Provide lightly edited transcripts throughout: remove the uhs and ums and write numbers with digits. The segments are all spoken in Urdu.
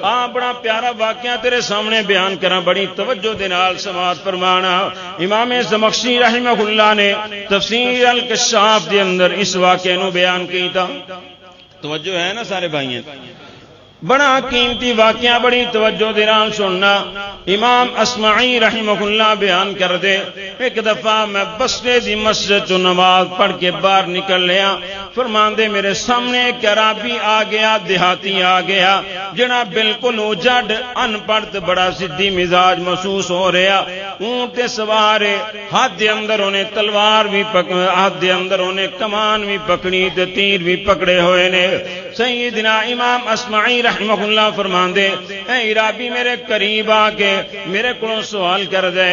بڑا پیارا واقعہ تیرے سامنے بیان کرا، بڑی توجہ دے نال سماعت فرمانا۔ امام زمخشری رحمہ اللہ نے تفسیر الکشاف دے اندر اس واقعے نو بیان کیتا۔ توجہ ہے نا سارے بھائیوں؟ بڑا قیمتی واقعہ، بڑی توجہ دے نال سننا۔ امام اصمعی رحمہ اللہ بیان کر دے، ایک دفعہ میں بصرے دی مسجد چ نماز پڑھ کے باہر نکل لیا، فرماندے میرے سامنے ایک عربی آ گیا، دیہاتی آ گیا، جڑا بالکل اجڑ ان پڑھ تے بڑا سدھی مزاج محسوس ہو رہا، اونٹ تے سوار، ہاتھ دے اندر انہیں تلوار بھی ہاتھ دے اندر انہیں کمان بھی پکڑی تے تیر بھی پکڑے ہوئے نے۔ سیدنا امام اصمعی رحمہ اللہ فرماندے، اے عربی میرے قریب آ کے میرے کو سوال کر دے،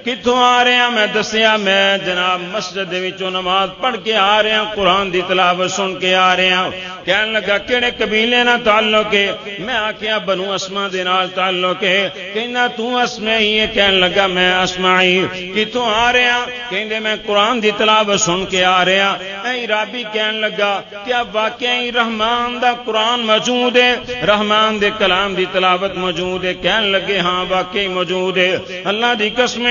کتوں آ رہے ہیں؟ میں دسیا میں جناب مسجد وچوں نماز پڑھ کے آ رہے ہیں، قرآن دی تلاوت سن کے آ رہے ہیں۔ کہنے لگا کہڑے قبیلے نال تعلق ہے؟ میں آکھیا بنو اسما دے نال تعلق ہے۔ کہنا تو اسمعی ہے؟ کہنے لگا میں اسمعی۔ کتوں آ رہے ہیں؟ کہندے میں قرآن دی تلاوت سن کے آ رہے ہیں۔ اے عربی کہنے لگا کیا واقعی رحمان دا قرآن موجود ہے؟ رحمان دے کلام دی تلاوت موجود ہے؟ کہنے لگے ہاں واقعی موجود ہے۔ اللہ دی قسم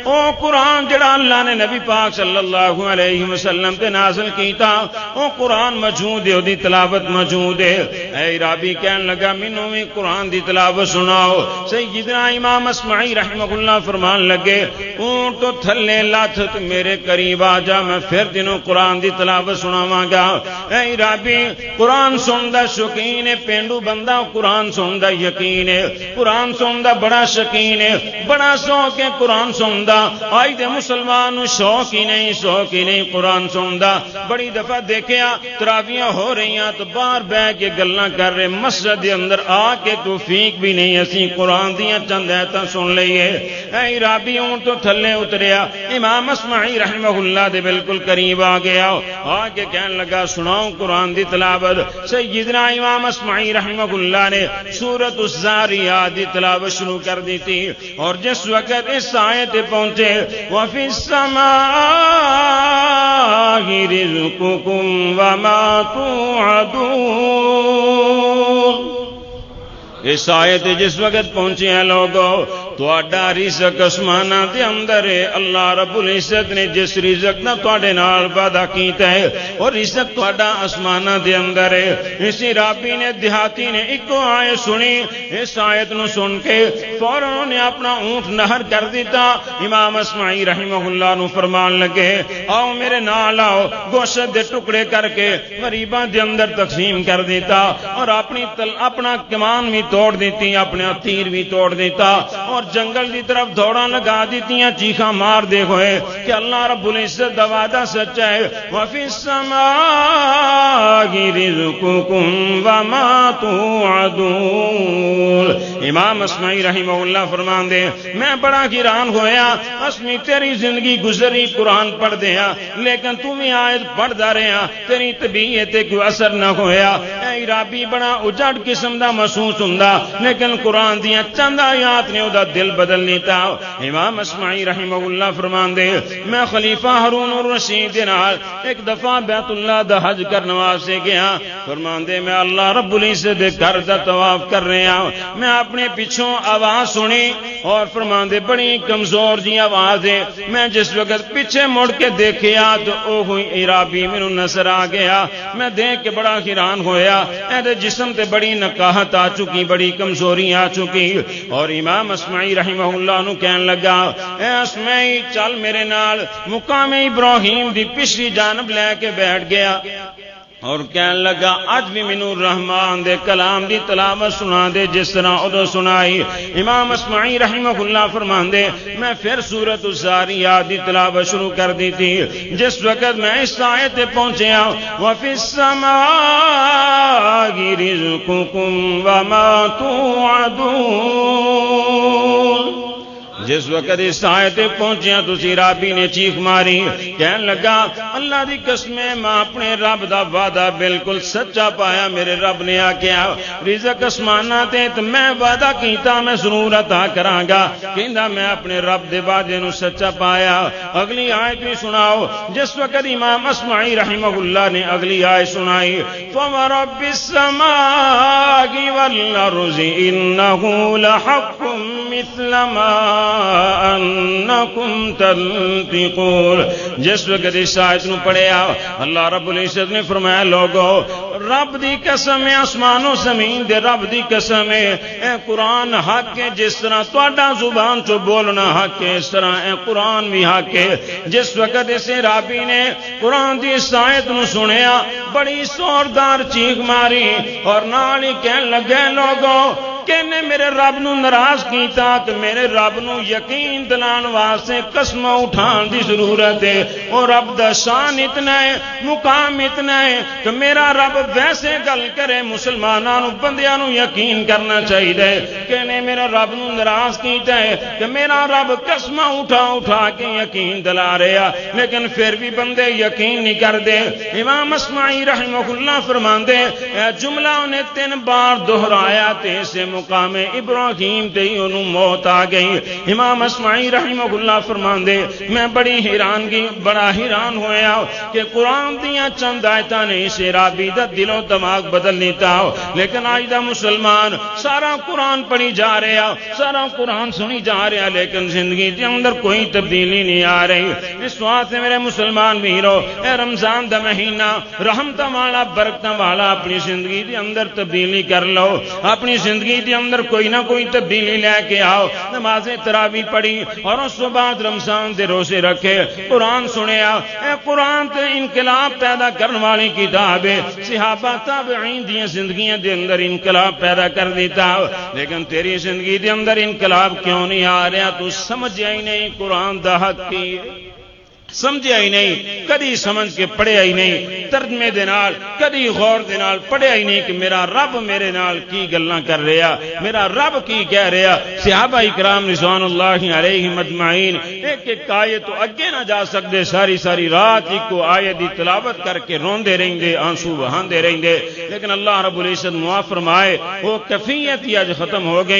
او قرآن جڑا اللہ نے نبی پاک صلی اللہ علیہ وسلم تے نازل کیتا، او قرآن موجود ہے، دی تلاوت موجود ہے۔ اے عربی کہنے لگا مینوں بھی قرآن دی تلاوت سناؤ۔ سیدنا امام اصمعی رحمہ اللہ فرمان لگے، اونٹ تو تھلے لاتھ میرے قریب آ جا، میں پھر تینوں قرآن دی تلاوت سناواں گا۔ اے عربی قرآن سندا شوقین ہے، پینڈو بندہ قرآن سندا یقین ہے، قرآن سندا بڑا شوقین ہے، بڑا شوق ہے قرآن سندا۔ آج دے مسلمان شوق ہی نہیں قرآن سندا۔ بڑی دفعہ دیکھیا تراویاں ہو رہی ہیں تو باہر بہ کے گلاں کر رہے، مسجد دے اندر آ کے توفیق بھی نہیں اسی قرآن دیاں چند آیتاں سن لئیے۔ اے عربی اونٹ تو تھلے اتریا، امام اصمعی رحمہ اللہ دے بالکل قریب آ گیا، آ کے کہنے لگا سناؤ قرآن دی تلاوت۔ سیدنا امام اصمعی رحمہ اللہ نے سورۃ الزاریات دی تلاوت شروع کر دی تھی، اور جس وقت اس آیت پہنچے وَفِي السَّمَاءِ رِزْقُكُمْ وَمَا تُوعَدُونَ، اس آیت جس وقت پہنچے ہیں لوگوں تو اڈا رزق اسمانہ دے اندر ہے۔ اللہ رب العزت نے جس رزق نہ تواڈے نال وعدہ کیتا ہے اور رزق تواڈا اسمانہ دے اندر ہے۔ اسی رابی نے دیہاتی نے ایک آیت سنی، اس آیت نو سن کے فوراً نے اپنا اونٹ نہر کر دیتا۔ امام اصمعی رحمہ اللہ نو فرمان لگے آؤ میرے نال آؤ، گوشت دے ٹکڑے کر کے غریباں دے اندر تقسیم کر دیتا، اور اپنا کمان بھی توڑ دیتی، اپنے تیر بھی توڑ دیتا، اور جنگل کی طرف دوڑاں لگا دیتیاں، چیخاں مار دے ہوئے کہ اللہ رب العزت دا وعدہ سچا ہے، وَفِي السَّمَاءِ رِزْقُكُمْ وَمَا تُوعَدُونَ۔ امام اصمعی رحمہ اللہ فرمان دے میں بڑا حیران ہویا، اسمی تیری زندگی گزری قرآن پڑھ دیا، لیکن تم ہی آیت پڑھدا رہا، تیری طبیعت کوئی اثر نہ ہویا۔ اے عربی بڑا اجڑ قسم دا محسوس ہوندا، لیکن قرآن دیاں چند آیات نے دا دل بدل لیتا۔ امام اصمعی رحمہ اللہ فرمان دے میں خلیفہ ہارون الرشید دے نال ایک دفعہ بیت اللہ دا حج کرنے واسطے گیا، فرمان دے میں اللہ رب العزت دے گھر دا طواف کر رہا، میں اپنے پیچھوں آواز سنی اور فرمان دے بڑی کمزور جی آواز ہے، میں جس وقت پیچھے مڑ کے دیکھیا تو او ہوئی عربی مینوں نظر آ گیا، میں دیکھ کے بڑا حیران ہویا، اے دے جسم تے بڑی نکاہت آ چکی، بڑی کمزوری آ چکی، اور امام اصمعی رحمہ اللہ نو کہن لگا اے اصمعی چل میرے نال، مقام ابراہیم دی پچھلی جانب لے کے بیٹھ گیا، اور کہنے لگا اج بھی مینوں رحمان دے کلام دی تلاوت سنا دے جس طرح ادو سنائی۔ امام اصمعی رحمہ اللہ فرماندے میں پھر سورۃ الزاریات دی تلاوت شروع کر دی تھی، جس وقت میں اس آیت پہ پہنچیا وَفِي السَّمَاءِ رِزْقُكُمْ وَمَا تُوعَدُونَ، جس وقت اس آیت پہنچیاں تسی رابی نے چیخ ماری کہن لگا اللہ دی قسم میں اپنے رب دا وعدہ بالکل سچا پایا میرے رب نے آکیا رزق اسمانہ تے تو میں وعدہ کیتا میں ضرور عطا کراں گا کہندا میں اپنے رب دے وعدے نو سچا پایا اگلی آیت بھی سناؤ جس وقت امام اسمعی رحمہ اللہ نے اگلی آیت سنائی فَوَرَبِّ السَّمَاءِ وَالْأَرْضِ إِنَّهُ لَحَقٌّ مِثْلَ مَا أَنَّكُمْ تَنطِقُونَ جس وقت اس آیت نو پڑھیا اللہ رب العزت نے فرمایا لوگو رب دی قسم ہے آسمان و زمین دے رب دی قسم ہے اے قرآن حق ہے جس طرح تواڈا زبان چو بولنا حق ہے اس طرح اے قرآن بھی حق ہے جس وقت اسے رابی نے قرآن دی اس آیت نو سنیا بڑی زوردار چیخ ماری اور نال ہی کہن لگے لوگو کہ نے میرے رب نو ناراض کیتا کہ میرے رب نو یقین دلان واسطے قسم اٹھان دی ضرورت ہے اور رب دا شان اتنا ہے مقام اتنا ہے کہ میرا رب ویسے گل کرے مسلماناں نو بندیاں نو یقین کرنا چاہیے کہ نے میرے رب نو ناراض کیتا ہے کہ میرا رب قسم اٹھا کے یقین دلا رہا لیکن پھر بھی بندے یقین نہیں کردے امام اسمعی رحمہ اللہ فرماندے جملہ انہیں 3 بار دہرایا تے سے مقام ابراہیم تے ہی انہوں موت آ گئی امام اسمعی رحمہ اللہ فرماندے میں بڑا حیران ہویا کہ قرآن دیاں چند آیتاں نے اسے رابی دا دل و دماغ بدل لیتا لیکن آج دا مسلمان سارا قرآن پڑھی جا رہا سارا قرآن سنی جا رہا لیکن زندگی دے اندر کوئی تبدیلی نہیں آ رہی اس واسطے میرے مسلمان ویرو اے رمضان دا مہینہ رحمتاں والا برکتاں والا اپنی زندگی دے اندر تبدیلی کر لو اپنی زندگی دے اندر کوئی نہ کوئی تبدیلی لے کے آؤ نماز تراویح پڑھی اور اس کے بعد رمضان دے روزے رکھے قرآن سنیا اے قرآن تے انقلاب پیدا کرنے والی کتاب ہے صحابہ تابعین دی زندگیاں دے اندر انقلاب پیدا کر دیتا لیکن تیری زندگی دے اندر انقلاب کیوں نہیں آ رہا تو سمجھیا ہی نہیں قرآن دا حق کی سمجھیا ہی نہیں کدی سمجھ کے پڑھیا ہی نہیں ترجمے دے نال کدی غور دے نال پڑھیا ہی نہیں کہ میرا رب میرے نال کی گلاں کر رہا میرا رب کی کہہ رہا صحابہ اکرام رضوان اللہ علیہم اجمعین ایک ایک آیت تو اگے نہ جا سکتے ساری رات ایک آیت دی تلاوت کر کے روندے رہندے آنسو بہاندے رہندے لیکن اللہ رب العزت معاف فرمائے وہ کیفیت ہی اج ختم ہو گئی